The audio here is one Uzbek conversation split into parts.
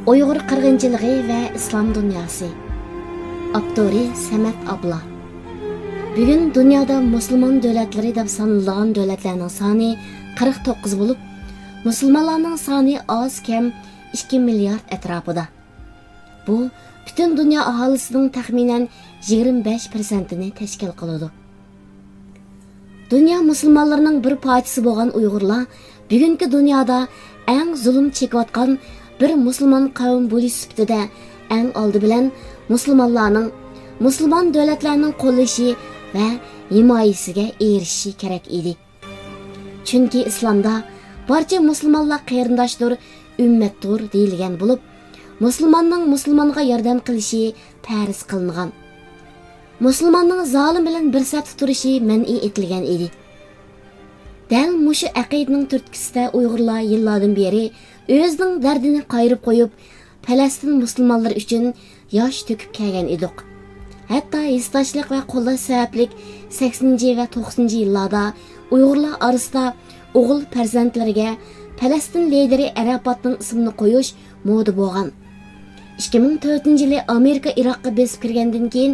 Uyghur qirg'inchiligi va islom dunyosi. Avtori Samat Abla. Bugun dunyoda musulmon davlatlari deb sanalgan davlatlarning soni 49 bo'lib, musulmonlarning soni oz kam 2 milliard atrofida. Bu butun dunyo aholisining taxminan 25%ni tashkil qiladi. Dünya musulmonlarining bir parchasi bo'lgan Uyg'urlar bugungi dunyoda eng zulm chekayotgan bir musulmon qavm bo'lish sifatida eng oldi bilan musulmon davlatlarning qo'llashi va himoyasiga erishishi kerak edi. Chunki islomda barcha musulmonlar qarindoshdir, ummatdir deyilgan bo'lib, musulmonning musulmonga yordam qilishi farz qilingan. Musulmonning zolim bilan bir saf turishi man'iy etilgan edi. Dal mushu aqidaning turtkisida Uyg'urlar yillardan beri o'zining dardini qayirib qo'yib, Falastin musulmonlari uchun yosh to'kib kelgan edik. Hatto istoshlik va qo'llash sababli 80 va 90 yillarda Uyg'urlar orasida o'g'il farzandlariga Falastin lideri Arafotning ismini qo'yish moda bo'lgan. 2004-yili Amerika Iroqqa besib kirgandan keyin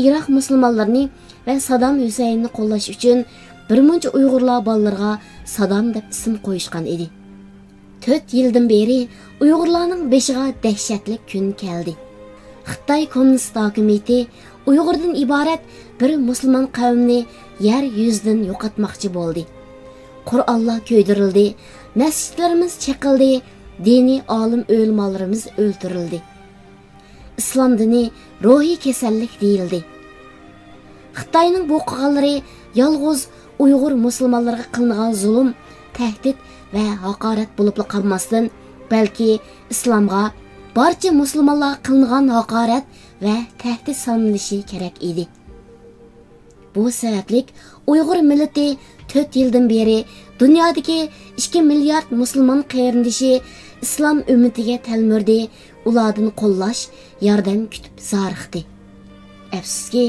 Iroq musulmonlarini va Saddam Husaynni qo'llash uchun birmuncha Uyg'urlar bolalarga Saddam deb ism qo'yishgan edi. 4 yildan beri Uyg'urlarning beshiga dahshatli kun keldi. Xitoy Kommunist hokimiyati Uyg'urdan iborat bir musulmon qavmni yer yuzidan yo'qotmoqchi bo'ldi. Qur'onlar ko'ydirildi, masjidlarimiz chaqildi, diniy olim o'lmalarimiz o'ldirildi. Islom dini ruhiy kasallik deyildi. Xitoyning bu qilganlari yolg'iz Uyg'ur musulmonlarga qilingan zulm, tahdid va haqorat bo'lib qolmasdan, balki islomga barcha musulmonlarga qilingan haqorat va tahdid sanalishi kerak edi. Bu sababli Uyg'ur millati 4 yildan beri dunyodagi 2 milliard musulmon qarindoshi islom ummatiga talmurdi, ulardan qo'llash, yordam kutib zoriqdi. Afsuski,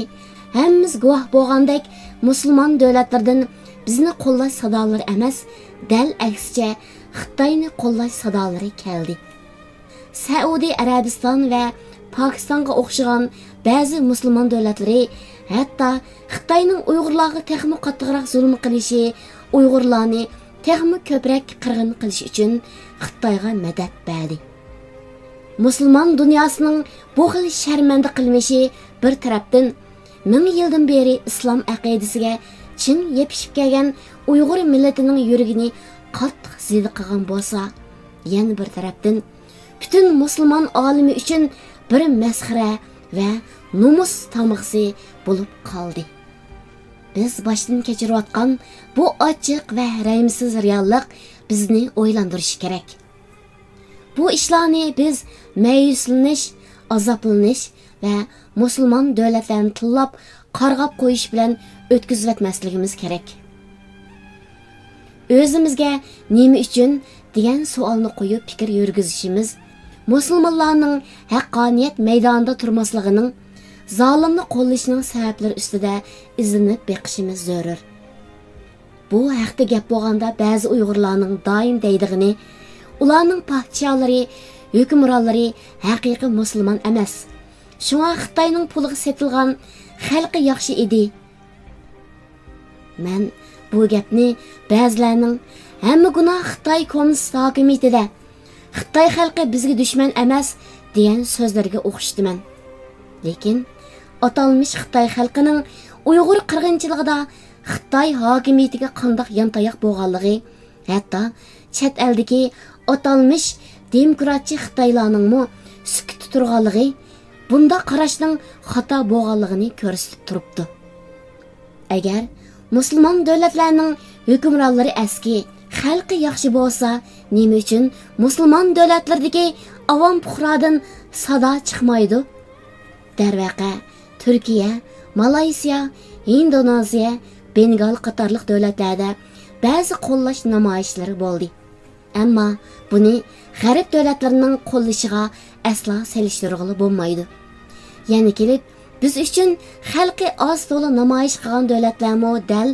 hammamiz guvoh bo'lgandek, musulmon davlatlardan bizni qo'llash sadolari emas, dal aksicha Xitoyni qo'llash sadolari keldi. Saudiya Arabiston va Pokistonga o'xshagan ba'zi musulmon davlatlari hatto Xitoyning Uyg'urlarga texmi qattiqroq zulm qilishi, Uyg'urlarni texmi ko'proq qirg'in qilish uchun Xitoyga madad berdi. Musulmon dunyosining bu xil sharmanda qilmishi bir tarafdan 1000 yildan beri islom aqidasiga chin yepishib kelgan Uyg'ur millatining yuragini qattiq zida qilgan bo'lsa, yana bir tarafdan butun musulmon olimi uchun bir masxara va nomus tamg'isi bo'lib qoldi. Biz boshdan kechirayotgan bu ochiq va rahmsiz reallik bizni o'ylantirishi kerak. Bu ishlarni biz ma'yuslanish, azoblanish va musulmon davlatlarni tillab, qarg'ab qo'yish bilan o'tkazib o'tmasligimiz kerak. O'zimizga nima uchun degan savolni qo'yib fikr yurgizishimiz, musulmonlarning haqqoniyat maydonida turmasligining, zolimni qo'llashining sabablari ustida izlanib beqishimiz zarur. Bu haqda gap bo'lganda ba'zi Uyg'urlarning doim deydigini, ularning podsholari, hukmronlari haqiqiy musulmon emas. Shunga Xitoyning puliga setilgan xalqi yaxshi edi. Men bu gapni ba'zilarning hamma gunoh Xitoy kommunist hokimiyatida, Xitoy xalqi bizga dushman emas degan so'zlarga o'xshatiman. Lekin atalmish Xitoy xalqining Uyg'ur qirg'inchiligida Xitoy hokimiyatiga qandoq yantayoq bo'lganligi, hatto chet eldagi atalmish demokratchi Xitoylarning mo sukut turganligi bunda qarashning xato bo'lganligini ko'rsatib turibdi. Agar musulmon davlatlarning hukmronlari eski, xalqi yaxshi bo'lsa, nima uchun musulmon davlatlardagi avom puhrodan sado chiqmaydi? Darvaqa, Turkiya, Malayziya, Indoneziya, Bengal qatorliq davlatlarda ba'zi qo'llash namoyishlari bo'ldi. Ammo buni g'arb davlatlarining qo'llashiga aslo selishtirg'ili bo'lmaydi. Yana kelib, biz uchun xalqi oz to'la namoyish qilgan davlatlarmo dal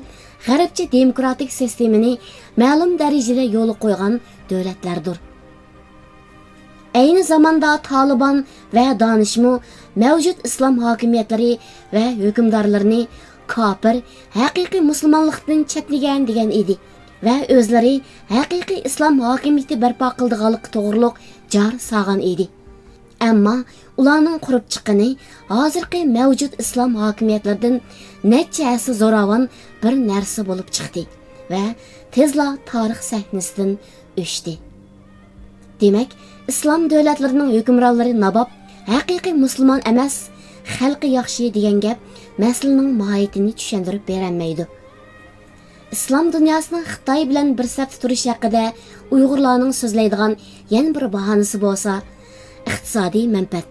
g'arbcha demokratik sistemani ma'lum darajada yo'l qo'ygan davlatlardir. Ayni zamanda Taliban va Danishmu mavjud islom hokimiyatlari va hukmdorlarini kafir, haqiqiy musulmonlikdan chetlagan degan edi va o'zlari haqiqiy islom hokimiyati barpo qildiganlik to'g'riliq jar sog'an edi. Ammo ularning qurib chiqqani hozirgi mavjud islom hokimiyatlaridan necha asr zo'ravon bir narsa bo'lib chiqdi va tezla tarix sahnasidan o'chdi. Demak, islom davlatlarining hukmronlari nabob, haqiqiy musulmon emas, xalqi yaxshi degan gap masalaning mohiyatini tushuntirib berolmaydi. İslam dünyasının Xitoy bilan bir safda turishi haqida Uyg'urlarning so'zlaydigan yana bir bahonasi bo'lsa, iqtisodiy manfaat.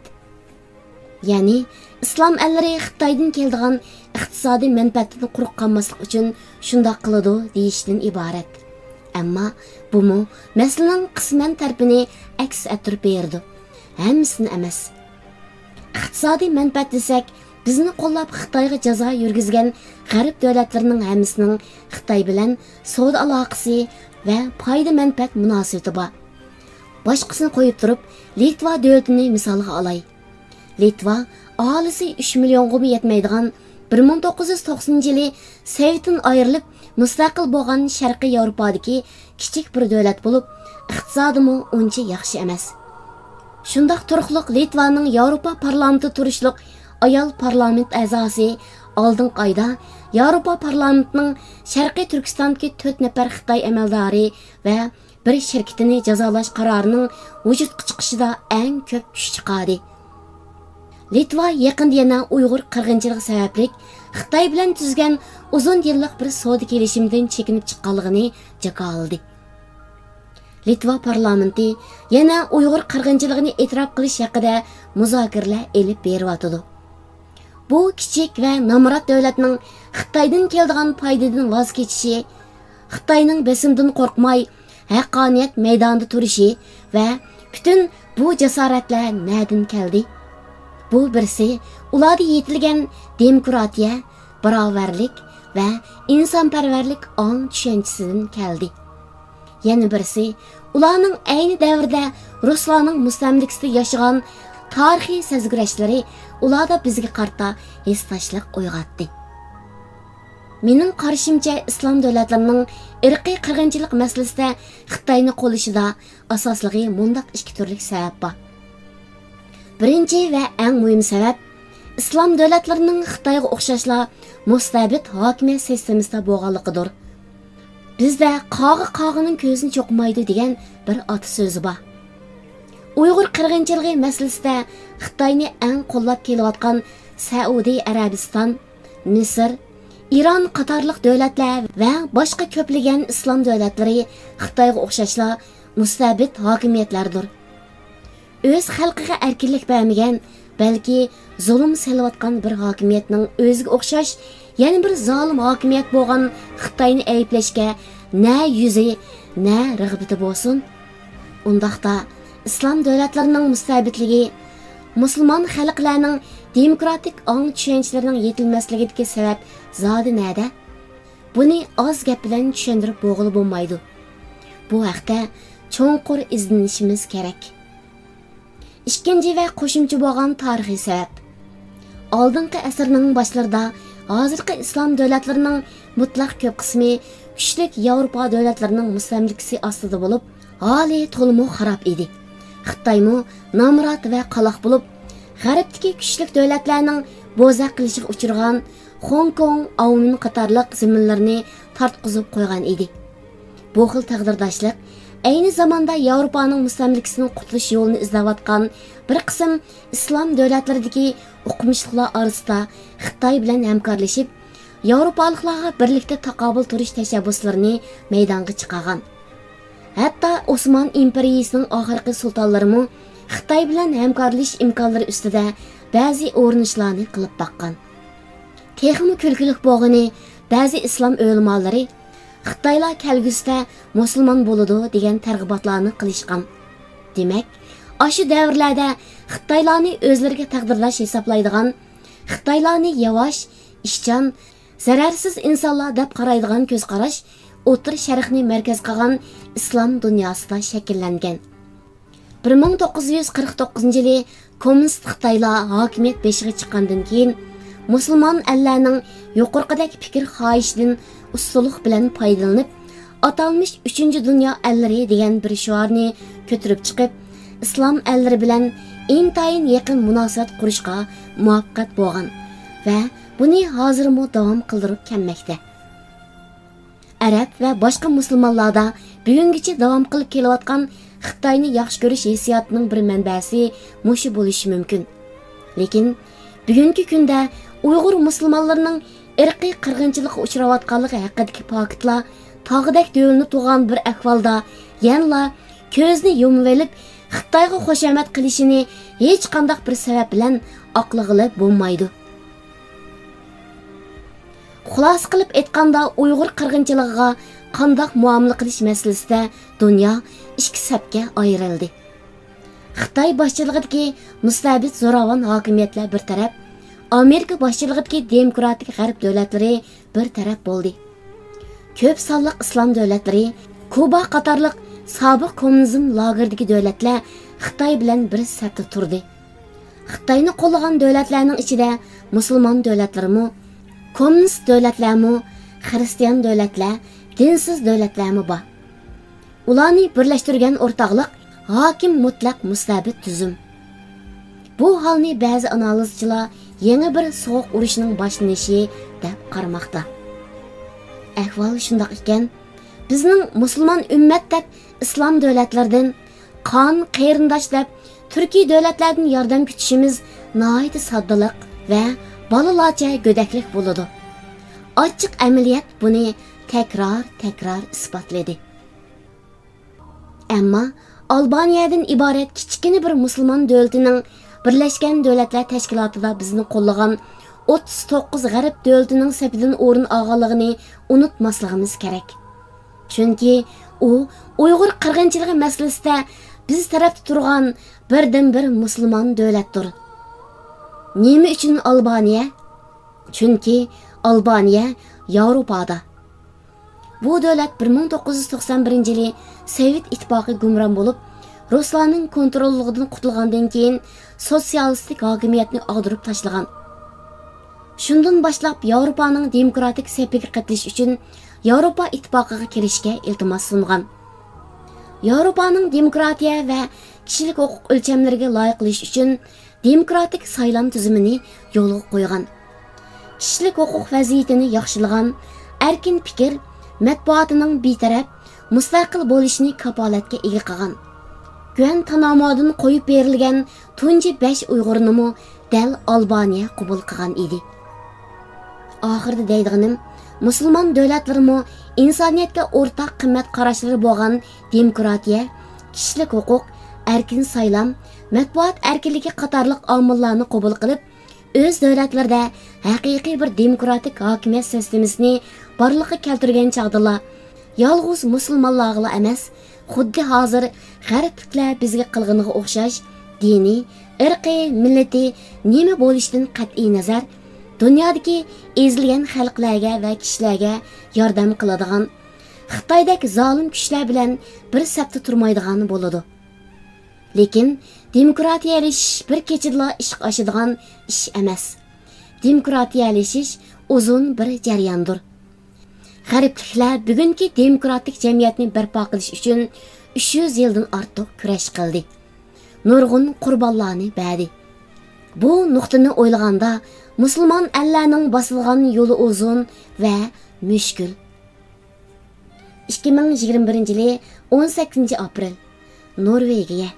Ya'ni islom ellari Xitoydan keladigan iqtisodiy manfaatni quruq qolmaslik uchun shundoq qiladi deyishdan iborat. Ammo bu masalaning qisman tarafini aks ettirib berdi. Hammasini emas. Iqtisodiy manfaat desak, bizni qo'llab Xitoyga jazo yurgizgan g'arb davlatlarining hammasining Xitoy bilan savdo aloqasi va foyda manfaat munosabati bor. Boshqasini qo'yib turib, Litva davlatini misolga olay. Litva aholisi 3 millionga yetmaydigan 1990-yili Sovetdan ayrilib mustaqil bo'lgan Sharqiy Yevropadagi kichik bir davlat bo'lib, iqtisodimi uncha yaxshi emas. Shundoq turqliq Litvaning Yevropa parlamenti turishliq ayol parlament a'zosi oldingi oyda Yevropa parlamentining Sharqiy Turkistondagi 4 nafar Xitoy amaldori va bir shirkatini jazolash qarorining vujudga chiqishida eng ko'p kuch chiqadi. Litva yaqinda yana Uyg'ur qirg'inchiligi sababli Xitoy bilan tuzgan uzun yillik bir savdo kelishimidan chekinib chiqqanligini jaka oldi. Litva parlamenti yana Uyg'ur qirg'inchiligini e'tirof qilish haqida muzokaralar elib beryotdi. Bu kichik va nomrod davlatning Xitoydan keladigan foydadan voz kechishi, Xitoyning besimdan qo'rqmay haqqoniyat maydonida turishi va bütün bu jasoratlar nadin keldi? Bu birisi ularda yetilgan demokratiya, barobarlik va insonparvarlik ong tushunchasidan keldi. Yana birisi ularning ayni davrda Ruslarning mustamlikasida yashagan tarixiy sezgirashlari ularda bizga qarta hissashliq uyg'otdi. Mening qarashimcha islom davlatlarining irqiy qirg'inchilik masalasida Xitoyni qo'llashida asosligi mundaq ikki turli sabab bor. Birinchi va eng muhim sabab islom davlatlarining Xitoyga o'xshashla mustabid hokimiyat sistemasida bo'lganligidir. Bizda qog'ining ko'zini cho'qmaydi degan bir ot so'zi bor. Uyg'ur qirg'inchiligi masalasida Xitoyni eng qo'llab kelayotgan Saudiya Arabiston, Misr, Iron qatorliq davlatlar va boshqa ko'plagan islom davlatlari Xitoyga o'xshashla mustabid hokimiyatlardir. O'z xalqiga erkinlik bermagan, balki zulm selayotgan bir hokimiyatning o'ziga o'xshash yana bir zolim hokimiyat bo'lgan Xitoyni ayblashga na yuzi, na rag'bati bo'lsin. Undaqda islom davlatlarining mustabidligi, musulmon xalqlarning demokratik ong tushunchalarining yetilmasligidagi sabab zodi nada? Buni oz gap bilan tushuntirib bo'lmaydi. Bu haqda cho'nqur izlanishimiz kerak. Ikkinchi va qo'shimcha bo'lgan tarixiy sabab. Oldingi asrning boshlarida hozirgi islom davlatlarining mutlaq ko'p qismi kuchli Yevropa davlatlarining mustamlikasi ostida bo'lib, hali to'liq xarob edi. Xitoymi nomrod va qaloq bo'lib, g'arbdagi kuchli davlatlarning bo'za qilishiga uchirgan Hong Kong, Aumin qatorliq zaminlarni tartqizib qo'ygan edi. Bu xil taqdirdoshlik ayni zamonda Yevropaning mustamlikasidan qutulish yo'lini izlayotgan bir qism islom davlatlaridagi o'qimishlilar orasida Xitoy bilan hamkorlashib, Yevropaliklarga birlikda taqobil turish tashabbuslarini maydonga chiqargan. Hatto Osmon imperiyasining oxirgi sultonlarimi Xitoy bilan hamkorlash imkonlari ustida ba'zi o'rinishlarni qilib baqqan. Texmi kulkilik bo'lgani ba'zi islom o'limolari Xitoylar kelgusida musulmon bo'ladi degan targ'ibotlarni qilishgan. Demak, o'sha davrlarda Xitoylarni o'zlariga taqdirlash hisoblaydigan, Xitoylarni yavash, ishchan, zararsiz insonlar deb qaraydigan ko'z qarash O'tir Sharqni markaz qilgan islom dunyosida shakllangan. 1949-yili kommunist Xitoylar hokimiyat beshiga chiqqandan keyin musulmon ellarning yuqorqidek fikr xohishidan ustunlik bilan foydalanib, atalmış 3. Dünya elleri degan bir şuarni ko'tarib chiqib, islom ellari bilan intayin yaqin munosabat qurishga muvaffaq bo'lgan va buni hozirmo davom qildirib kelmoqda. Arab va boshqa musulmonlarda bugungacha davom qilib kelayotgan Xitoyni yaxshi ko'rish hissiyotining bir manbasi mushu bo'lishi mumkin. Lekin bugungi kunda Uyg'ur musulmonlarining irqiy qirg'inchilikqa uchrayotganligi haqidagi faktlar tog'idek dövlünü tuğan bir ahvalda yanla ko'zni yumib elib Xitoyga xo'shamad qilishini hech qanday bir sabab bilan aqlig'ilib bo'lmaydi. Xulos qilib aytganda Uyg'ur qirg'inchiligiga qanday muomala qilish masalasida dunyo ikki safga ayrildi. Xitoy boshchiligidagi mustabid zo'ravon hokimiyatlar bir taraf, Amerika boshchiligidagi demokratik g'arb davlatlari bir taraf bo'ldi. Ko'p sonliq islom davlatlari, Kuba qatorliq sobiq kommunizm lageridagi davlatlar Xitoy bilan bir safda turdi. Xitoyni qo'llagan davlatlarning ichida musulmon davlatlarmi, kommunist davlatlarmi, xristian davlatlar, dinsiz davlatlarmi bor. Ularni birlashtirgan o'rtoqlik hokim mutlaq mustabid tuzum. Bu holni ba'zi analizchilar yangi bir sovuq urushning boshlanishi deb qaramoqda. Ahvol shundoq ekan, bizning musulmon ummat deb islom davlatlaridan qon qayrindosh deb Turkiy davlatlardan yordam kutishimiz nihoyat soddalik va bolalarcha go'daklik bo'ladi. Ochiq amaliyot buni takror isbotladi. Ammo Albaniyadan iborat kichkina bir musulmon davlatining Birleşken Devletler Teşkilatı'da bizni qo'llagan 39 g'arb davlatining safidan o'rin olganligini unutmasligimiz kerak. Chunki u Uyg'ur qirg'inchiligi masalasida biz tarafda turgan birdan-bir musulmon davlatdir. Nima uchun Albaniya? Chunki Albaniya Yevropada. Bu davlat 1991-yili Sovet ittifoqi gumron bo'lib, Ruslarning kontrolligidan qutulgandan keyin sotsialistik hokimiyatni ag'dirib tashlagan. Shundan boshlab Yevropaning demokratik safiga qatnashish uchun Yevropa ittifoqiga kirishga iltimos sungan. Yevropaning demokratiya va kishilik huquq o'lchamlariga loyiq qilish uchun demokratik saylam tizimini yo'lga qo'ygan. Kishilik huquq vaziyatini yaxshilagan, erkin fikr matbuotining betaraf, mustaqil bo'lishini kapolatga ega qilgan. Güven tanamodun qo'yib berilgan tunji 5 Uyg'urnimi dal Albaniya qabul qilgan edi. Oxirida deydiganim, musulmon davlatlarimi insoniyatga o'rtaq qimmat qarashlari bo'lgan demokratiya, kishilik huquq, erkin saylam, matbuot erkinligi qatorliq omillarni qabul qilib, o'z davlatlarida haqiqiy bir demokratik hokimiyat sistemasini borliqqa keltirgan chaqdala, yolg'iz musulmonlarga emas, xuddi hozir g'arbliklar bizga qilganiga o'xshash diniy, irqiy, millati nima bo'lishidan qat'iy nazar dunyodagi ezilgan xalqlarga va kishilarga yordam qiladigan, Xitoydagi zolim kuchlar bilan bir safda turmaydigan bo'ladi. Lekin demokratiyalashish bir kechada ish oshadigan ish emas. Demokratiyalashish uzun bir jarayondir. G'arbliklar bugungi demokratik jamiyatni barpo qilish uchun 300 yildan ortiq kurash qildi. Nurg'un qurbonlarni berdi. Bu nuqtani o'ylaganda musulmon ellarning bosilgan yo'li uzun va mushkul. 2021-yili 18 aprel Norvegiya